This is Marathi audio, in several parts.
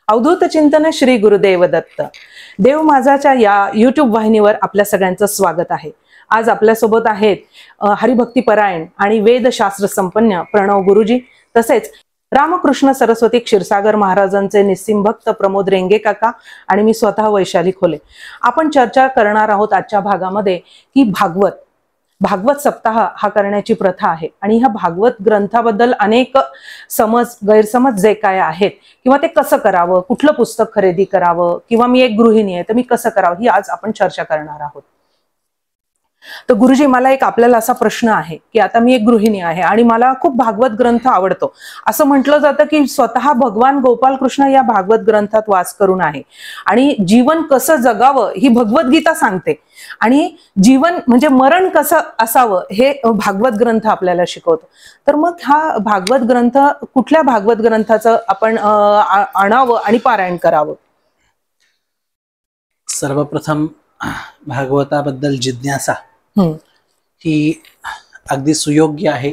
अवधूत चिंतन श्री गुरुदेव दत्त. देव माझाच्या या YouTube वाहिनीवर आपल्या सगळ्यांचं स्वागत आहे. आज आपल्यासोबत आहेत हरिभक्ती परायण आणि वेदशास्त्र संपन्न प्रणव गुरुजी, तसेच रामकृष्ण सरस्वती क्षीरसागर महाराजांचे निस्सिम भक्त प्रमोद रेंगे काका आणि मी स्वतः वैशाली खोले. आपण चर्चा करणार आहोत आजच्या भागामध्ये की भागवत सप्ताह हा करण्याची प्रथा आहे आणि ह्या भागवत ग्रंथाबद्दल अनेक गैरसमज जे काय आहेत किंवा ते कसं करावं, कुठलं पुस्तक खरेदी करावं, किंवा मी एक गृहिणी आहे तर मी कसं करावं, ही आज आपण चर्चा करणार आहोत. तर गुरुजी, मला एक आपल्याला असा प्रश्न आहे की आता मी एक गृहिणी आहे आणि मला खूप भागवत ग्रंथ आवडतो. असं म्हटलं जातं की स्वतः भगवान गोपाल कृष्ण या भागवत ग्रंथात वास करून आहे आणि जीवन कसं जगावं ही भगवद्गीता सांगते आणि जीवन म्हणजे मरण कसं असावं हे भागवत ग्रंथ आपल्याला शिकवतो. तर मग हा भागवत ग्रंथ, कुठल्या भागवत ग्रंथाचं आपण आणावं आणि पारायण करावं? सर्वप्रथम भागवताबद्दल जिज्ञासा ही अगदी सुयोग्य आहे.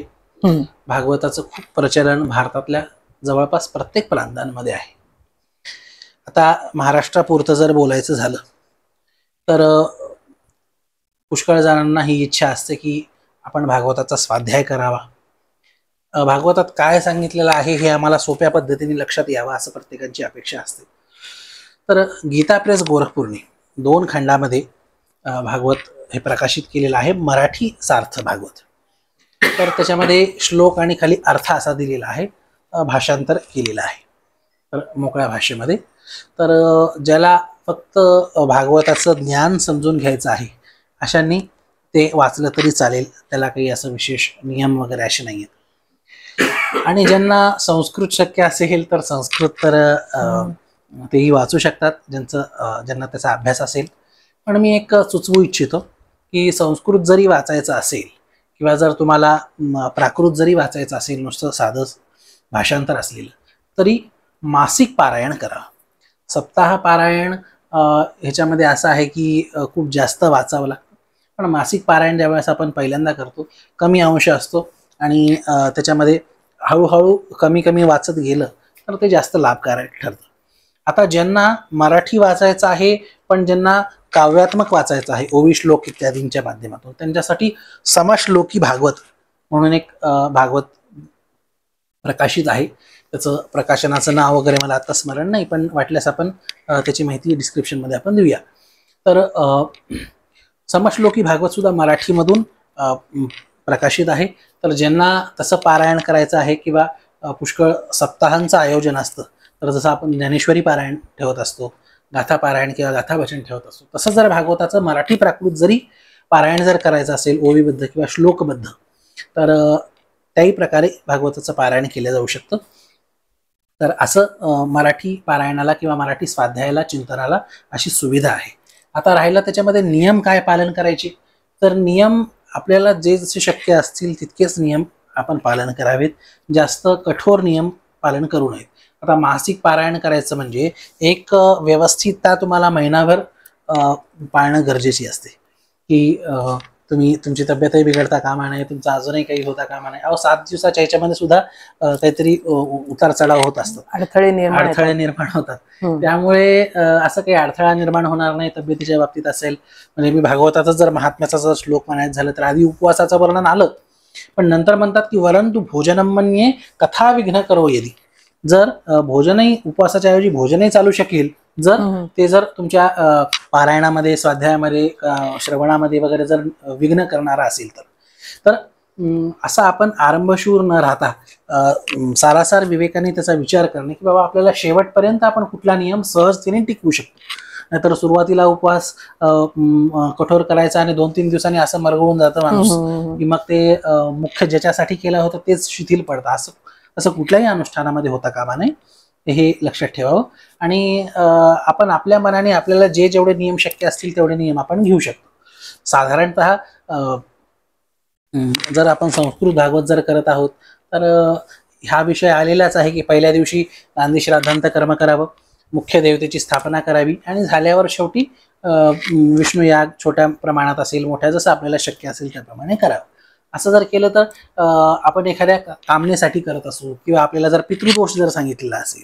भागवताचं खूप प्रचलन भारतातल्या जवळपास प्रत्येक प्रांतांमध्ये आहे. आता महाराष्ट्रापुरतं जर बोलायचं झालं तर पुष्कळ जणांना ही इच्छा असते की आपण भागवताचा स्वाध्याय करावा. भागवतात काय सांगितलेलं आहे हे आम्हाला सोप्या पद्धतीने लक्षात यावं असं प्रत्येकाची अपेक्षा असते. तर गीता प्रेस गोरखपूरने 2 खंडामध्ये भागवत हे प्रकाशित केलेलं आहे, मराठी सार्थ भागवत. तर त्याच्यामध्ये श्लोक आणि खाली अर्थ असा दिलेला आहे, भाषांतर केलेलं आहे तर मोकळ्या भाषेमध्ये. तर ज्याला फक्त भागवताचं ज्ञान समजून घ्यायचं आहे अशांनी ते वाचलं तरी चालेल, त्याला काही असं विशेष नियम वगैरे असे नाही आहेत. आणि ज्यांना संस्कृत शक्य असेल तर संस्कृत तर तेही वाचू शकतात, ज्यांना त्याचा अभ्यास असेल. पण मी एक सुचवू इच्छितो की संस्कृत जरी वाचायचं असेल किंवा जर तुम्हाला प्राकृत जरी वाचायचं असेल, नुसतं साधं भाषांतर असलेलं, तरी मासिक पारायण करा. सप्ताह पारायण ह्याच्यामध्ये असं आहे की खूप जास्त वाचावं लागतं. पण मासिक पारायण ज्यावेळेस आपण पहिल्यांदा करतो, कमी अंश असतो आणि त्याच्यामध्ये हळूहळू कमी वाचत गेलं तर ते जास्त लाभकारक ठरतं. आता ज्यांना मराठी वाचायचं आहे पण ज्यांना काव्यात्मक वाचायचं आहे, ओवी श्लोक इत्यादींच्या माध्यमातून, त्यांच्यासाठी समश्लोकी भागवत म्हणून एक भागवत प्रकाशित आहे. त्याचं प्रकाशनाचं नाव वगैरे मला आता स्मरण नाही, पण वाटल्यास आपण त्याची माहिती डिस्क्रिप्शनमध्ये आपण देऊया. तर समश्लोकी भागवत सुद्धा मराठीमधून प्रकाशित आहे. तर ज्यांना तसं पारायण करायचं आहे किंवा पुष्कळ सप्ताहांचं आयोजन असतं, तर जसं आपण ज्ञानेश्वरी पारायण ठेवत असतो, गाथा पारायण किंवा गाथा वचन ठेवत असतो, तसं जर भागवताचं मराठी प्राकृत जरी पारायण जर करायचं असेल, ओवीबद्ध किंवा श्लोकबद्ध, तर त्याही प्रकारे भागवताचं पारायण केलं जाऊ शकतं. तर असं मराठी पारायणाला किंवा मराठी स्वाध्यायाला, चिंतनाला अशी सुविधा आहे. आता राहिलं त्याच्यामध्ये नियम काय पालन करायचे, तर नियम आपल्याला जे जसे शक्य असतील तितकेच नियम आपण पालन करावेत, जास्त कठोर नियम पालन करू नयेत. आता मासिक पारायण करायचं म्हणजे एक व्यवस्थितता तुम्हाला महिनाभर पाळणं गरजेची असते की तुमची तब्येतही बिघडता कामा नये, तुमचं अजूनही काही होता कामा नये. 7 दिवसाच्या ह्याच्यामध्ये सुद्धा काहीतरी उतार चढाव होत असतात, अडथळे निर्माण होतात. त्यामुळे असं काही अडथळा निर्माण होणार नाही तब्येतीच्या बाबतीत असेल. म्हणजे मी भागवताचा जर महात्म्याचा जर श्लोक म्हणायचं झालं तर आधी उपवासाचं वर्णन आलं, पण नंतर म्हणतात की वरंतु भोजनम मन्ये कथा विघ्न करो यदी. जर भोजनही, उपवासाच्या ऐवजी भोजनही चालू शकेल जर तुमच्या पारायणामध्ये, स्वाध्यायामध्ये, श्रवणामध्ये वगैरे जर विघ्न करणारा असेल तर असा आपण आरंभशूर न राहता सारासार विवेकाने त्याचा विचार करणे की बाबा आपल्याला शेवटपर्यंत आपण कुठला नियम सहजतेने टिकवू शकतो. नाहीतर सुरुवातीला उपवास कठोर करायचा आणि 2-3 दिवसांनी असं मरगळून जातं माणूस की मग ते मुख्य ज्याच्यासाठी केलं होतं तेच शिथिल पडतं. असं कुठल्याही अनुष्ठानामध्ये होता कामा नये, हे लक्षात ठेवावं. आणि आपण आपल्या मनाने आपल्याला जेवढे नियम शक्य असतील तेवढे नियम आपण घेऊ शकतो. साधारणतः जर आपण संस्कृत भागवत जर करत आहोत तर हा विषय आलेलाच आहे की पहिल्या दिवशी नांदी श्राद्धांत कर्म करावं, मुख्य देवतेची स्थापना करावी आणि झाल्यावर शेवटी विष्णू याग छोट्या प्रमाणात असेल, मोठ्या, जसं आपल्याला शक्य असेल त्याप्रमाणे करावं. असं जर केलं तर आपण एखाद्या कामनेसाठी करत असू किंवा आपल्याला जर पितृदोष जर सांगितलेला असेल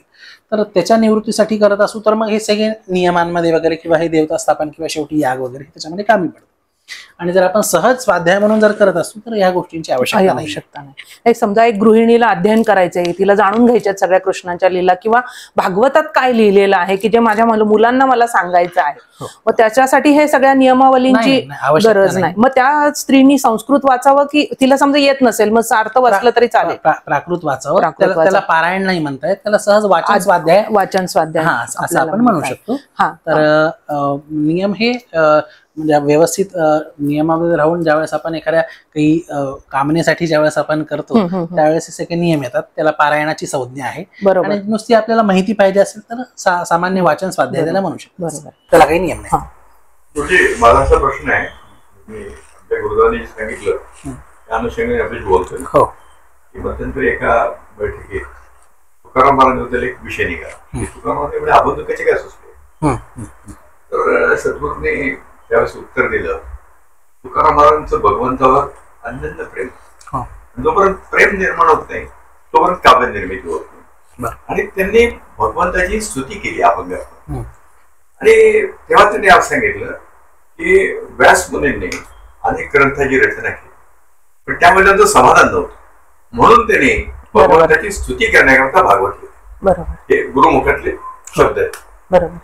तर त्याच्या निवृत्तीसाठी करत असू तर मग हे सगळे नियमांमध्ये वगैरे किंवा हे देवता स्थापन किंवा शेवटी याग वगैरे त्याच्यामध्ये कामी पडतं. आणि जर आपण सहज स्वाध्याय म्हणून जर करत असू तर या गोष्टींची आवश्यकता नाही. समजा एक गृहिणीला अध्ययन करायचंय, तिला जाणून घ्यायच्यात सगळ्या कृष्णाच्या लीला किंवा भागवतात काय लिहिलेलं आहे की जे माझ्या मुलांना मला सांगायचं आहे, मग त्याच्यासाठी हे सगळ्या नियमावलींची गरज नाही. मग त्या स्त्रीनी संस्कृत वाचावं की तिला समजा येत नसेल मग सार्थ वाचलं तरी चालेल? प्राकृत वाचावं. त्याला पारायण नाही म्हणता येत, त्याला सहज वाचन स्वाध्याय असं आपण म्हणू शकतो. तर नियम हे म्हणजे व्यवस्थित नियमामध्ये राहून ज्यावेळेस आपण एखाद्या काही कामनेसाठी ज्यावेळेस आपण करतो त्यावेळेस हे सगळे नियम येतात. त्याला पारायणाची संज्ञा आहे. आणि नुसती आपल्याला माहिती पाहिजे असेल तर सामान्य वाचन स्वाध्याय त्याला म्हणू शकतो. त्याला काही नियम नाही. माझा असा प्रश्न आहे, मी आमच्या गुरुदानी सांगितलं त्या अनुषंगाने आपण बोलतोय की मध्यंतरी एका बैठकीत तुकाराम महाराजांबद्दल एक विषय निघाला. तुकाराम महाराज अबंधुकाचे काय सुचले, तर सद्गुरूंनी त्यावेळेस उत्तर दिलं, तुकाराम महाराजांचं भगवंतावर अनन्य प्रेम, जोपर्यंत प्रेम निर्माण होत नाही तोपर्यंत काव्य निर्मिती होत नाही. आणि त्यांनी भगवंताची स्तुती केली अभंग. आणि तेव्हा त्यांनी असं सांगितलं की व्यास मुनींनी अनेक ग्रंथाची रचना केली पण त्यामध्ये त्यांचं समाधान नव्हतं, म्हणून त्यांनी भगवंताची स्तुती करण्याकरता भागवत लिहिलं. हे गुरुमुखातले शब्द आहेत.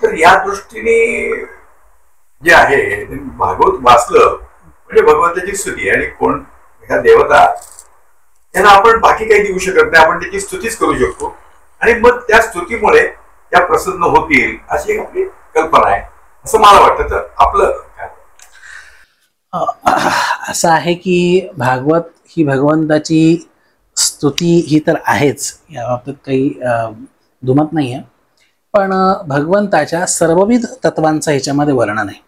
तर या दृष्टीने जे आहे भागवत वाचलं म्हणजे भगवंताची स्तुती. आणि कोण ह्या देवता त्यांना आपण बाकी काही देऊ शकत नाही, आपण त्याची स्तुतीच करू शकतो. आणि मग त्या स्तुतीमुळे त्या प्रसन्न होतील अशी एक आपली कल्पना आहे असं मला वाटतं. तर आपलं असं आहे की भागवत ही भगवंताची स्तुती ही तर आहेच, या बाबतीत काही दुमत नाहीये. पण भगवंताच्या सर्वविध तत्वांचं ह्याच्यामध्ये वर्णन आहे.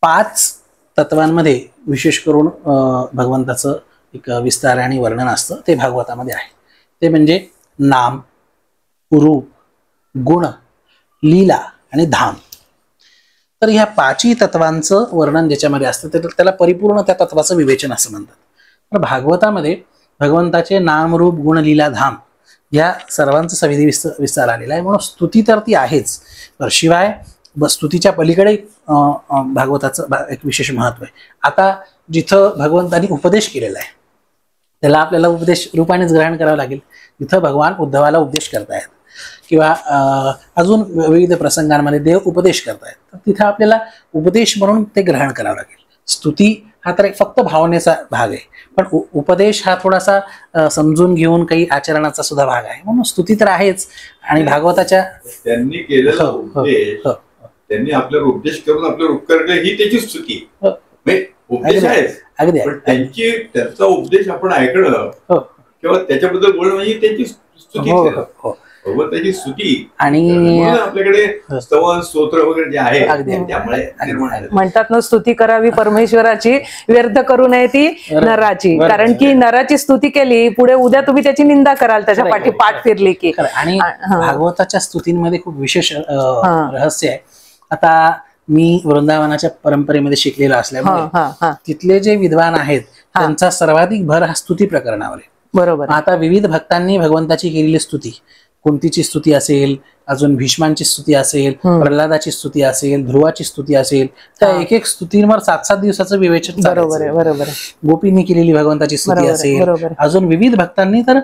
5 तत्वांमध्ये विशेष करून भगवंताचं एक विस्तार आणि वर्णन असतं, ते भागवतामध्ये आहे. ते म्हणजे नाम, रूप, गुण, लीला आणि धाम. तर ह्या 5ही तत्वांचं वर्णन ज्याच्यामध्ये असतं त्याला परिपूर्ण त्या तत्वाचं विवेचन असं म्हणतात. तर भागवतामध्ये भगवंताचे नाम, रूप, गुण, लीला, धाम या सर्वांचं सविधी विस्तार आलेला आहे. म्हणून स्तुती तर ती आहेच, तर शिवाय स्तुतीच्या पलीकडे भागवताचं एक विशेष महत्व आहे. आता जिथं भगवंतांनी उपदेश केलेला आहे त्याला आपल्याला उपदेश रूपानेच ग्रहण करावं लागेल. जिथं भगवान उद्धवाला उपदेश करतायत किंवा अजून विविध प्रसंगांमध्ये देव उपदेश करतायत तर तिथं आपल्याला उपदेश म्हणून ते ग्रहण करावं लागेल. स्तुती हा तर एक फक्त भावनेचा भाग आहे, पण उपदेश हा थोडासा समजून घेऊन काही आचरणाचा सुद्धा भाग आहे. म्हणून स्तुती तर आहेच. आणि भागवताच्या त्यांनी केलेला उपदेश, त्यांनी आपल्याला उपदेश करून आपल्याला उपकार केले ही त्याची स्तुती. उपदेश आहे अगदी. त्यांचा उपदेश आपण ऐकणं किंवा त्याच्याबद्दल बोलणं म्हणजे त्यांची स्तुती, भगवंताची स्तुती. आणि आपल्याकडे स्तवन स्तोत्र वगैरे जे आहे त्यामुळे म्हणतात ना, स्तुती करावी परमेश्वराची, व्यर्थ करू नये ती नराची. कारण की नराची स्तुती केली पुढे उद्या तुम्ही त्याची निंदा कराल, त्याच्या पाठी पाठ फिरली की. आणि भागवताच्या स्तुतींमध्ये खूप विशेष रहस्य आहे. आता मी वृंदावनाच्या परंपरेमध्ये शिकलेला असल्यामुळे तिथले जे विद्वान आहेत त्यांचा सर्वाधिक भर हा स्तुती प्रकरणावर आहे. बरोबर. आता विविध भक्तांनी भगवंताची केलेली स्तुती, कुंतीची स्तुती असेल, अजून भीष्मांची स्तुती असेल, प्रल्हादाची स्तुती असेल, ध्रुवाची स्तुती असेल, त्या एक एक स्तुतींवर 7-7 दिवसाचं विवेचन. बरोबर. गोपींनी केलेली भगवंताची स्तुती असेल, अजून विविध भक्तांनी. तर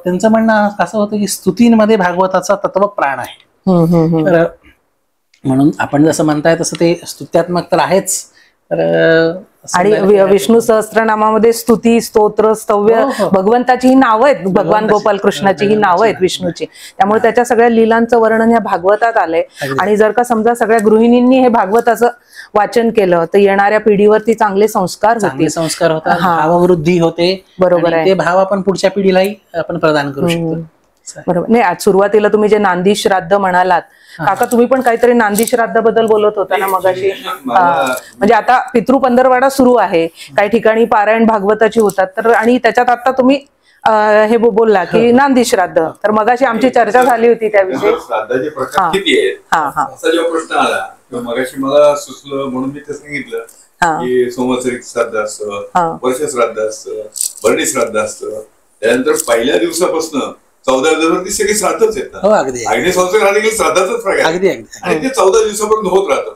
त्यांचं म्हणणं असं होतं की स्तुतींमध्ये भागवताचा तत्व प्राण आहे. तर म्हणून आपण जसं म्हणताय तसं ते स्तुत्यात्मक तर आहेच. तर आणि विष्णू सहस्त्रनामामध्ये स्तुती, स्तोत्र, स्तव्य भगवंताची ही नावं आहेत, भगवान गोपाल कृष्णाची ही नावं आहेत विष्णूची. त्यामुळे त्याच्या सगळ्या लीलांचं वर्णन या भागवतात आलंय. आणि जर का समजा सगळ्या गृहिणींनी हे भागवताचं वाचन केलं तर येणाऱ्या पिढीवरती चांगले संस्कार होतात, भाववृद्धी होते. बरोबर आहे. ते भाव आपण पुढच्या पिढीलाही आपण प्रदान करू शकतो. बरोबर. नाही, आज सुरुवातीला तुम्ही जे नांदी श्राद्ध म्हणालात काका, तुम्ही पण काहीतरी नांदी श्राद्धाबद्दल बोलत होता ना मगाशी. म्हणजे आता पितृ पंधरवाडा सुरू आहे, काही ठिकाणी पारायण भागवताची होतात. तर आणि त्याच्यात आता तुम्ही हे बोलला की नांदी श्राद्ध, तर मगाशी आमची चर्चा झाली होती त्याविषयी. श्राद्धाचे प्रकार किती आहेत असा जेव्हा प्रश्न आला तेव्हा मगाशी मला सुचलं म्हणून मी ते सांगितलं की संवत्सरिक श्राद्ध असतं, वर्ष श्राद्ध असतं, भरणी श्राद्ध असतं. त्यानंतर पहिल्या दिवसापासून 14 दिवसावर ती सगळी श्राद्धच येतात. अग्नी संस्कार श्राद्धाचाच प्रकार आणि ते 14 दिवसापर्यंत होत राहतं.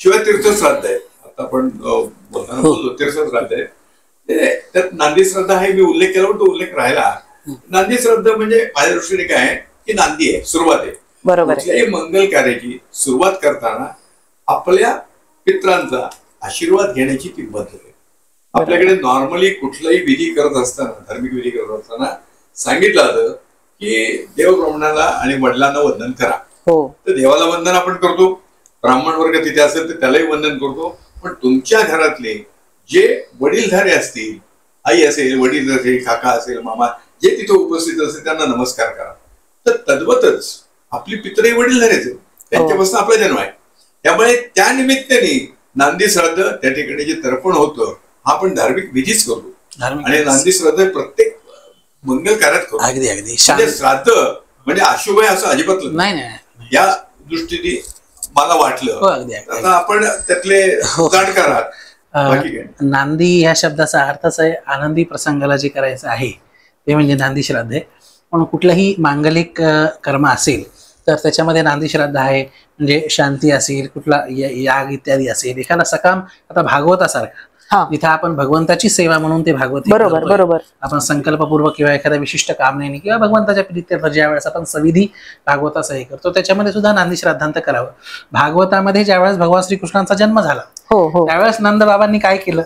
शिवाय तीर्थश्राद्ध आहे, आता आपण बोलताना बोललो तीर्थश्राद्ध आहे, त्यात नांदी श्राद्ध आहे. मी उल्लेख केला पण तो उल्लेख राहिला. नांदी श्राद्ध म्हणजे माझ्या दृष्टीने काय आहे की नांदी आहे, सुरुवात आहे. कुठल्याही मंगल कार्याची सुरुवात करताना आपल्या पित्रांचा आशीर्वाद घेण्याची ती पद्धत आहे. आपल्याकडे नॉर्मली कुठलाही विधी करत असताना, धार्मिक विधी करत असताना सांगितलं जातं की देवब्राह्मणाला आणि वडिलांना वंदन करा. तर देवाला वंदन आपण करतो, ब्राह्मण वर्ग तिथे असेल तर त्यालाही वंदन करतो. पण तुमच्या घरातले जे वडीलधारे असतील, आई असेल, वडील असेल, काका असेल, मामा जे तिथे उपस्थित असेल त्यांना नमस्कार करा. तर तद्वतच आपली पितरही वडीलधारेच, त्यांच्यापासून आपला जन्म आहे. त्यामुळे त्या निमित्ताने नांदी श्राद्ध त्या ठिकाणी जे तर्पण होतं हा आपण धार्मिक विधीच करतो. आणि नांदी श्राद्ध प्रत्येक मंगल कार्यात करतो. अगदी अगदी श्राद्ध म्हणजे अशुभ आहे असं अजिबात नाही. या दृष्टीने मला वाटलं. आता आपण त्यातले जाणकार आहात. नांदी या शब्दाचा अर्थच आहे आनंदी प्रसंगाला जे करायचं आहे ते म्हणजे नांदी श्राद्ध आहे. पण कुठलंही मांगलिक कर्म असेल तर त्याच्यामध्ये नांदी श्राद्ध आहे. म्हणजे शांती असेल, कुठला याग इत्यादी असेल, एखादा सकाम, आता भागवतासारखा जिथे आपण भगवंताची सेवा म्हणून ते भागवत बरोबर आपण संकल्पपूर्वक किंवा एखाद्या विशिष्ट कामनेने किंवा भगवंताच्या प्रीत्यर्थ ज्या वेळेस आपण सविधी भागवताचा हे करतो त्याच्यामध्ये सुद्धा नांदी श्राद्धांत करावं. भागवतामध्ये ज्यावेळेस भगवान श्रीकृष्णांचा जन्म झाला त्यावेळेस नंद बाबांनी काय केलं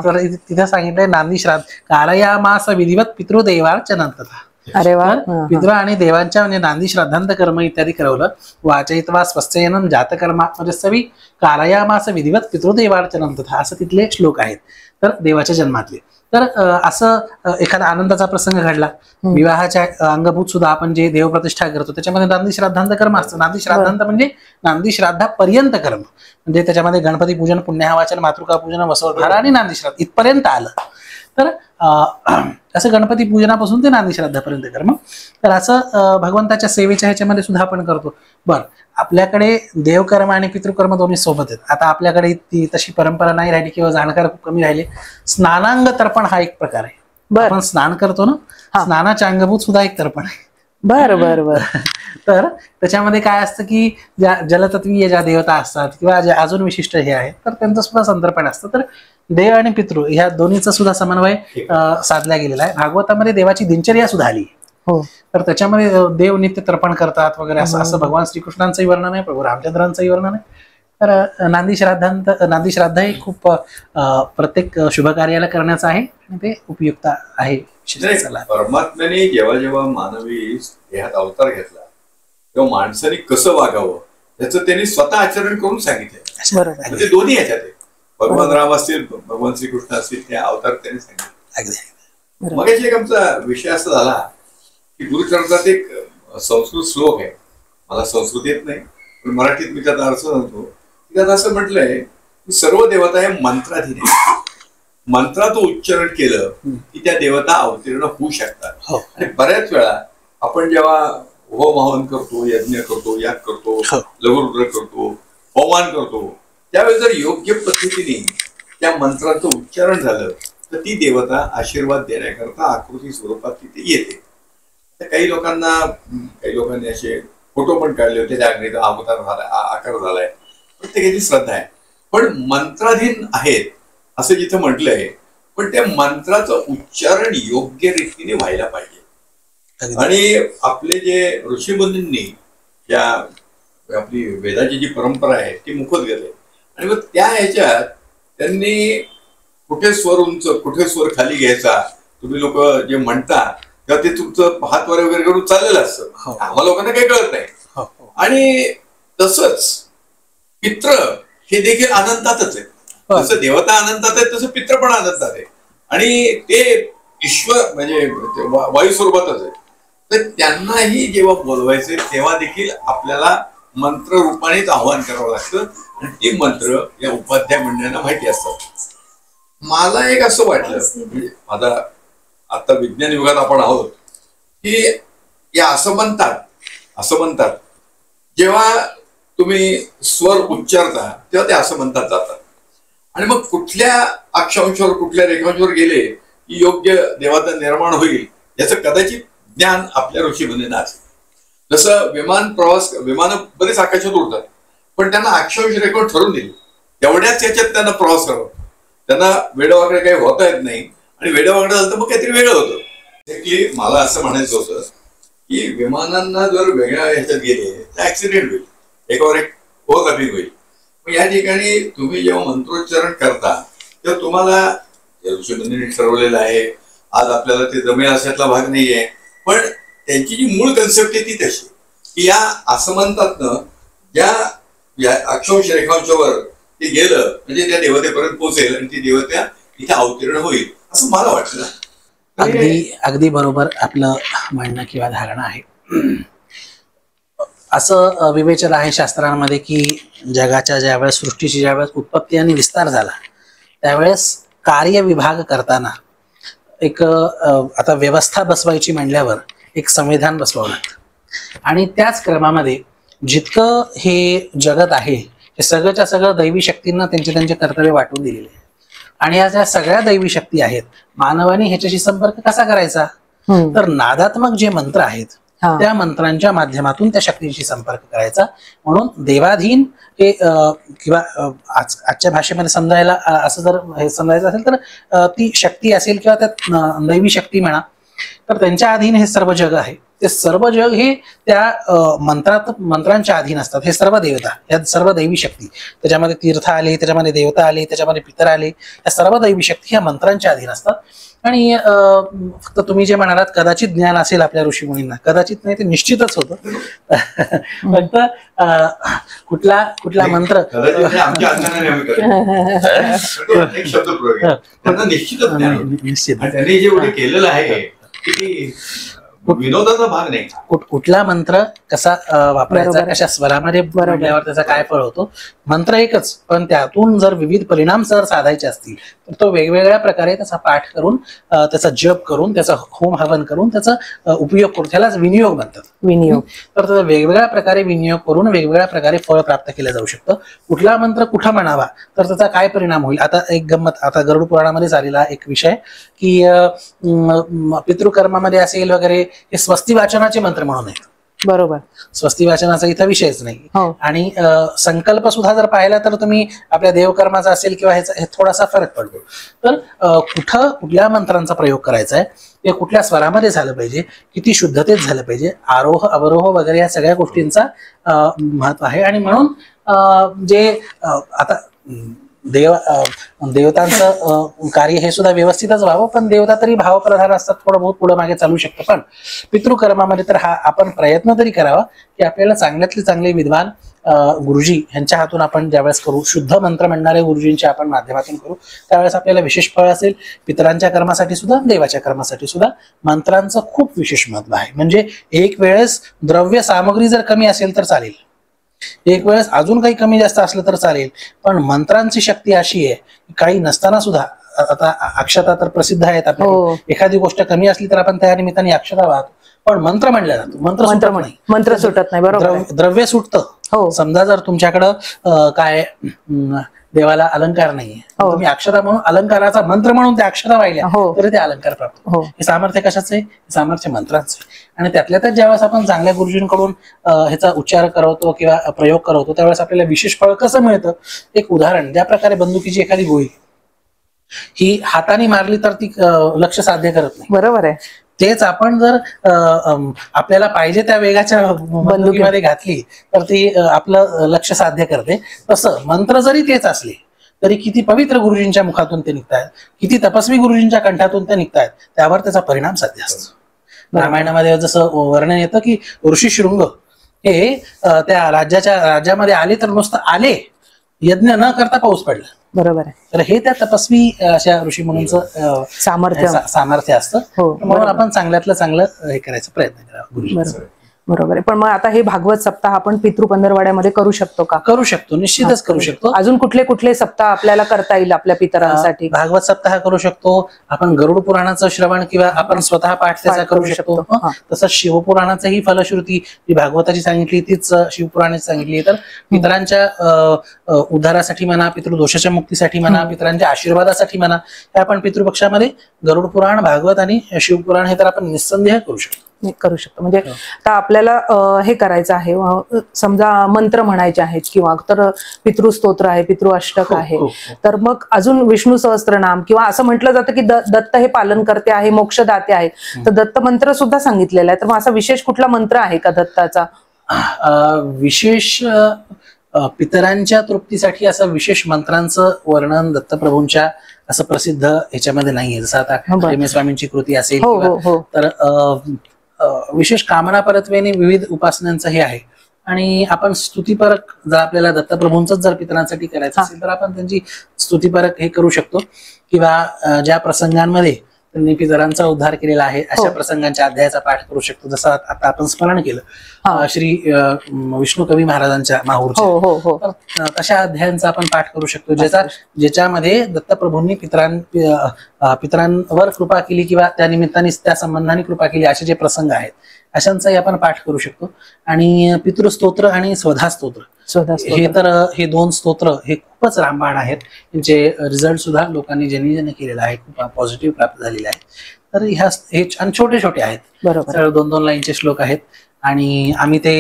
तर तिथे सांगितलंय नांदी श्राद्ध कारयामास विधिवत पितृदेवार्चनंतथा. अरे वा. पितृ आणि देवांच्या म्हणजे नांदी श्राद्धांत कर्म इत्यादी करवलं. वाचयित्वा स्वस्ययनं जातकर्मा म्हणजे सवी कारयामास विधिवत पितृदेवार्चनंतथा असं तिथले श्लोक आहेत तर देवाच्या जन्मातले. तर असं एखादा आनंदाचा प्रसंग घडला, विवाहाच्या अंगभूत सुद्धा आपण जे देवप्रतिष्ठा करतो त्याच्यामध्ये नांदी श्राद्धांत कर्म असतं. नांदी श्राद्धांत म्हणजे नांदी श्राद्धापर्यंत कर्म, म्हणजे त्याच्यामध्ये गणपती पूजन, पुण्याहवाचन, मातृका पूजन, वसवधारा आणि नांदी श्राद्ध इथपर्यंत आलं. तर असं गणपती पूजनापासून ते नांदी श्राद्धापर्यंत कर्म. तर असं भगवंताच्या सेवेच्या ह्याच्यामध्ये सुद्धा आपण करतो. बरं, आपल्याकडे देवकर्म आणि पितृकर्म दोन्ही सोबत आहेत. आता आपल्याकडे ती तशी परंपरा नाही राहिली किंवा जाणकार खूप कमी राहिले. स्नानांग तर्पण हा एक प्रकार आहे. आपण स्नान करतो ना, स्नानाच्या अंगभूत सुद्धा एक तर्पण आहे. बरं. तर त्याच्यामध्ये काय असतं की ज्या जलतत्वीय ज्या देवता असतात किंवा ज्या अजून विशिष्ट हे आहेत तर त्यांचं सुद्धा संतर्पण असतं. तर देव आणि पितृ ह्या दोन्हीचा सुद्धा समन्वय साधला गेलेला आहे. भागवतामध्ये देवाची दिनचर्या सुद्धा आली. तर त्याच्यामध्ये देव नित्य तर्पण करतात वगैरे असं भगवान श्रीकृष्णांचंही वर्णन आहे, प्रभू रामचंद्रांचंही वर्णन आहे. तर नांदी श्राद्ध हे खूप प्रत्येक शुभ कार्याला करण्याचं आहे आणि ते उपयुक्त आहे. परमात्म्याने जेव्हा जेव्हा मानवी देहात अवतार घेतला तेव्हा माणसाने कसं वागावं त्याचं त्यांनी स्वतः आचरण करून सांगितलं. म्हणजे दोन्ही ह्याच्यात आहे. भगवान राम असतील, भगवान श्रीकृष्ण असतील, त्या अवतार त्यांनी सांगितले. मग एक आमचा विषय असा झाला की गुरुचरित्रात एक संस्कृत श्लोक आहे, मला संस्कृत येत नाही पण मराठीत मी त्याचा अर्थ सांगतो. त्यात असं म्हटलंय की सर्व देवता हे मंत्राधीन आहे. मंत्राचं उच्चारण केलं की त्या देवता अवतीर्ण होऊ शकतात. आणि बऱ्याच वेळा आपण जेव्हा होम हवन करतो, यज्ञ करतो, याग करतो, लघुरुद्र करतो, होमान करतो, त्यावेळी जर योग्य पद्धतीने त्या मंत्राचं उच्चारण झालं तर ती देवता आशीर्वाद देण्याकरता आकृती स्वरूपात तिथे येते. तर काही लोकांनी असे फोटो पण काढले होते, त्या अग्नीचा अवतार झालाय, आकार झालाय, प्रत्येकाची श्रद्धा आहे. पण मंत्राधीन आहेत असं जिथं म्हटलंय, पण त्या मंत्राचं उच्चारण योग्य रीतीने व्हायला पाहिजे. आणि आपले जे ऋषीमुनींनी ज्या आपली वेदाची जी परंपरा आहे ती मुखत गेले आणि मग त्या ह्याच्यात त्यांनी कुठे स्वर उंच, कुठे स्वर खाली घ्यायचा, तुम्ही लोक जे म्हणता तेव्हा ते तुमचं हात वर वगैरे करून चाललेलं असतं. आम्हा लोकांना काही कळत नाही. आणि तसंच पित्र हे देखील अनंतातच आहे. जसं देवता अनंतात आहे तसं पित्र पण अनंतात आहे आणि ते ईश्वर म्हणजे वायू स्वरूपातच आहे. तर त्यांनाही जेव्हा बोलवायचे तेव्हा देखील आपल्याला मंत्र रूपानेच आवाहन करावं लागतं आणि ते मंत्र या उपाध्याय मंडळांना माहिती असतात. मला एक असं वाटलं म्हणजे माझा आता विज्ञान युगात आपण आहोत की या असं म्हणतात जेव्हा तुम्ही स्वर उच्चारता तेव्हा ते असं म्हणतात जातात आणि मग कुठल्या अक्षांशावर कुठल्या रेखांशावर गेले की योग्य देवाचं निर्माण होईल याचं कदाचित ज्ञान आपल्या ऋषीमुनींना असेल. जसं विमान बरेच आकाशात उडतात, पण त्यांना अक्षांश रेखांवर ठरवून दिले तेवढ्याच याच्यात त्यांना प्रवास करावा. त्यांना वेडवाकडे काही होता येत नाही, आणि वेडवाकडे झालं तर मग काहीतरी वेगळं होतं. की मला असं म्हणायचं होतं की विमानांना जर वेगळ्या ह्याच्यात गेले तर ऍक्सिडेंट होईल, एकावर एक ओव्हरलॅपिंग होईल. मग या ठिकाणी तुम्ही जेव्हा मंत्रोच्चारण करता तेव्हा तुम्हाला ऋषीमुनींनी ठरवलेलं आहे. आज आपल्याला ते जमेल अशातला भाग नाहीये, पण त्यांची जी मूळ कन्सेप्ट आहे ती तशी की या असमंतातनं ज्या अक्षांश रेखांशावर ते गेलं म्हणजे त्या देवतेपर्यंत पोहोचेल आणि ती देवता इथे अवतीर्ण होईल असं मला वाटतं. अगदी बरोबर आपलं म्हणणं किंवा धारणा आहे. असं विवेचन आहे शास्त्रांमध्ये की जगाच्या ज्यावेळेस सृष्टीची ज्यावेळेस उत्पत्ती आणि विस्तार झाला त्यावेळेस कार्य विभाग करताना एक आता व्यवस्था बसवायची म्हणल्यावर एक संविधान बसवावं लागतं, आणि त्याच क्रमामध्ये जितकं हे जगत आहे हे सगळंच्या सगळं दैवी शक्तींना त्यांचे कर्तव्य वाटून दिलेले आहे. आणि या ज्या सगळ्या दैवी शक्ती आहेत मानवाने ह्याच्याशी संपर्क कसा करायचा, तर नादात्मक जे मंत्र आहेत त्या मंत्रांच्या माध्यमातून त्या शक्तींशी संपर्क करायचा. म्हणून देवाधीन हे किंवा आजच्या भाषेमध्ये समजायला असं जर हे समजायचं असेल तर ती शक्ती असेल किंवा त्या दैवी शक्ती म्हणा, तर त्यांच्या अधीन हे सर्व जग आहे. ते सर्व जग हे त्या मंत्रांच्या अधीन असतात. हे सर्व देवता, या सर्व दैवी शक्ती, त्याच्यामध्ये तीर्थ आले, त्याच्यामध्ये देवता आले, त्याच्यामध्ये पितर आले, या सर्व दैवी शक्ती ह्या मंत्रांच्या अधीन असतात. आणि फक्त तुम्ही जे म्हणालात कदाचित ज्ञान असेल आपल्या ऋषीमुनींना, कदाचित नाही ते निश्चितच होतं. फक्त कुठला मंत्र निश्चित त्यांनी जे केलेलं आहे विनोदाचा भाग नाही. कुठला मंत्र कसा वापरायचा, कशा स्वरामध्ये बोलल्यावर त्याचा काय फळ होतो. मंत्र एकच, पण त्यातून जर विविध परिणाम जर साधायचे असतील तर तो वेगवेगळ्या प्रकारे त्याचा पाठ करून, त्याचा जप करून, त्याचा होम हवन करून त्याचा उपयोग करून, त्यालाच विनियोग म्हणतात. विनियोग. तर त्याचा वेगवेगळ्या प्रकारे विनियोग करून वेगवेगळ्या प्रकारे फळ प्राप्त केलं जाऊ शकतं. कुठला मंत्र कुठं म्हणावा तर त्याचा काय परिणाम होईल. आता एक गंमत, आता गरुड पुराणामध्ये झालेला एक विषय की पितृकर्मामध्ये असेल वगैरे हे स्वस्ती वाचनाचे मंत्र म्हणून आहेत. बरोबर. स्वस्ती वाचनाचा इथं विषयच नाही. आणि संकल्प सुद्धा जर पाहिला तर तुम्ही आपल्या देवकर्माचा असेल किंवा ह्याचा थोडासा फरक पडतो. तर कुठल्या मंत्रांचा प्रयोग करायचा आहे, ते कुठल्या स्वरामध्ये झालं पाहिजे, किती शुद्धतेत झालं पाहिजे, आरोह अवरोह वगैरे या सगळ्या गोष्टींचा महत्व आहे. आणि म्हणून जे आता देवतांचं कार्य हे सुद्धा व्यवस्थितच व्हावं, पण देवता तरी भावप्रधान असतात, थोडं बहुत पुढे मागे चालू शकतं. पण पितृकर्मामध्ये तर हा आपण प्रयत्न तरी करावा की आपल्याला चांगल्यातले चांगले विद्वान गुरुजी यांच्या हातून आपण ज्यावेळेस करू, शुद्ध मंत्र म्हणणाऱ्या गुरुजींच्या आपण माध्यमातून करू, त्यावेळेस आपल्याला विशेष फळ असेल. पितरांच्या कर्मासाठी सुद्धा, देवाच्या कर्मासाठी सुद्धा मंत्रांचं खूप विशेष महत्व आहे. म्हणजे एक वेळेस द्रव्य सामग्री जर कमी असेल तर चालेल, एक वेळेस अजून काही कमी जास्त असलं तर चालेल, पण मंत्रांची शक्ती अशी आहे काही नसताना सुद्धा. आता अक्षता तर प्रसिद्ध आहेत आपल्याला. एखादी गोष्ट कमी असली तर आपण त्या निमित्ताने अक्षता वाहतो, पण मंत्र म्हणलं जातो, मंत्र सुटत नाही. बरोबर. द्रव्य सुटतं. समजा जर तुमच्याकडं काय देवाला अलंकार नाहीये, तुम्ही अक्षता म्हणून अलंकाराचा मंत्र म्हणून त्या अक्षता वाहिल्या तरी ते अलंकार प्राप्त. हे सामर्थ्य कशाचं आहे? सामर्थ्य मंत्रांचं आहे. आणि त्यातल्या त्यात ज्यावेळेस आपण चांगल्या गुरुजींकडून ह्याचा उच्चार करवतो किंवा प्रयोग करवतो त्यावेळेस आपल्याला विशेष फळ कसं मिळतं. एक उदाहरण, ज्या प्रकारे बंदुकीची एखादी गोळी ही हाताने मारली तर ती लक्ष साध्य करत नाही. बरोबर आहे. तेच आपण जर आपल्याला पाहिजे त्या वेगाच्या बंदुकीमध्ये घातली तर ती आपलं लक्ष साध्य करते. तसं मंत्र जरी तेच असले तरी किती पवित्र गुरुजींच्या मुखातून ते निघतायत, किती तपस्वी गुरुजींच्या कंठातून ते निघतायत, त्यावर त्याचा परिणाम साध्य असतो. रामायणामध्ये जसं वर्णन येतं की ऋषीशृंग हे त्या राज्यामध्ये आले तर नुसतं आले, यज्ञ न करता पाऊस पडला. बरोबर आहे. तर हे त्या तपस्वी अशा ऋषीमुनींचं सामर्थ्य असतं. म्हणून आपण चांगल्यातलं चांगलं हे करायचा प्रयत्न करावा. बरोबर आहे. पण मग आता हे भागवत सप्ताह आपण पितृ पंधरवाड्यामध्ये करू शकतो का? करू शकतो, निश्चितच करू शकतो. अजून कुठले कुठले सप्ताह आपल्याला करता येईल आपल्या पितरांसाठी? भागवत सप्ताह करू शकतो आपण, गरुड पुराणाचं श्रवण किंवा आपण स्वतः पाठ त्याचा करू शकतो. तसंच शिवपुराणाचंही फलश्रुती जी भागवताची सांगितली तीच शिवपुराणाची सांगितली. तर पितरांच्या उद्धारासाठी म्हणा, पितृदोषाच्या मुक्तीसाठी म्हणा, पितरांच्या आशीर्वादासाठी म्हणा, हे आपण पितृपक्षामध्ये गरुड पुराण, भागवत आणि शिवपुराण हे तर आपण निस्संदेह करू शकतो. म्हणजे आता आपल्याला हे करायचं आहे, समजा मंत्र म्हणायचे आहेत किंवा तर पितृस्तोत्र आहे, पितृअष्टक आहे, तर मग अजून विष्णू सहस्त्रनाम किंवा असं म्हटलं जातं की दत्त हे पालन करते आहे, मोक्षदाते आहे, तर दत्त मंत्र सुद्धा सांगितलेला आहे. तर मग असा विशेष कुठला मंत्र आहे का दत्ताचा? विशेष पितरांच्या तृप्तीसाठी असं विशेष मंत्रांचं वर्णन दत्तप्रभूंच्या असं प्रसिद्ध ह्याच्यामध्ये नाहीये. जसं आता प्रेमे स्वामींची कृती असेल, तर विशेष कामना परत्वेने विविध उपासनांचं हे आहे. आणि आपण स्तुतीपरक जर आपल्याला दत्तप्रभूंच जर पितरांसाठी करायचं असेल तर आपण त्यांची स्तुतीपरक हे करू शकतो, किंवा ज्या प्रसंगांमध्ये त्यांनी पितरांचा उद्धार केलेला आहे अशा प्रसंगांच्या अध्यायाचा पाठ करू शकतो. जसं आता आपण स्मरण केलं श्री विष्णू कवी महाराजांच्या माहूरच्या, तशा अध्यायांचा आपण पाठ करू शकतो, ज्याच्यामध्ये दत्तप्रभूंनी पितरांवर कृपा केली किंवा त्या निमित्ताने त्या संबंधाने कृपा केली असे जे प्रसंग आहेत अशांचाही आपण पाठ करू शकतो. आणि पितृस्तोत्र आणि स्वधा स्तोत्र हे दोन स्तोत्र हे खूपच रामबाण आहेत. त्यांचे रिझल्ट सुद्धा लोकांनी ज्यांनी केलेला आहे खूप पॉझिटिव्ह प्राप्त झालेले आहे. तर हे छोटे छोटे आहेत, बरोबर, 2-2 लाईनचे श्लोक आहेत. आणि आम्ही ते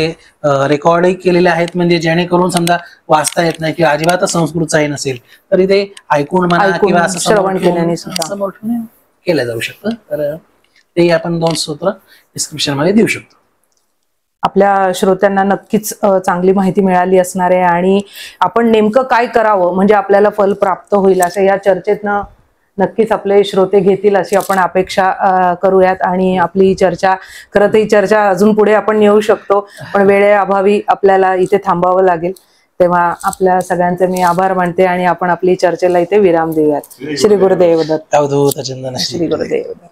रेकॉर्डही केलेले आहेत, म्हणजे जेणेकरून समजा वाचता येत नाही किंवा अजिबातच संस्कृतचाही नसेल तरी ते ऐकून म्हणा किंवा असं श्रवण केल्याने समोर केलं जाऊ शकतं. तर ते आपण 2 स्तोत्र डिस्क्रिप्शन मध्ये देऊ शकतो. आपल्या श्रोत्यांना नक्कीच चांगली माहिती मिळाली असणार आहे आणि आपण नेमकं काय करावं म्हणजे आपल्याला फल प्राप्त होईल असं या चर्चेतनं नक्कीच आपले श्रोते घेतील अशी आपण अपेक्षा करूयात. आणि आपली चर्चा, खरं तर ही चर्चा अजून पुढे आपण नेऊ शकतो, पण वेळेअभावी आपल्याला इथे थांबावं लागेल. तेव्हा आपल्या सगळ्यांचे मी आभार मानते आणि आपण आपली चर्चेला इथे विराम देऊयात. श्री गुरुदेव दत्त. श्री गुरुदेव दत्त.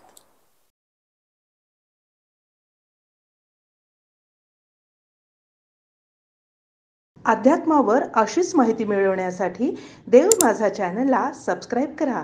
अध्यात्मावर अशीच माहिती मिळवण्यासाठी देव माझा चॅनलला सबस्क्राईब करा.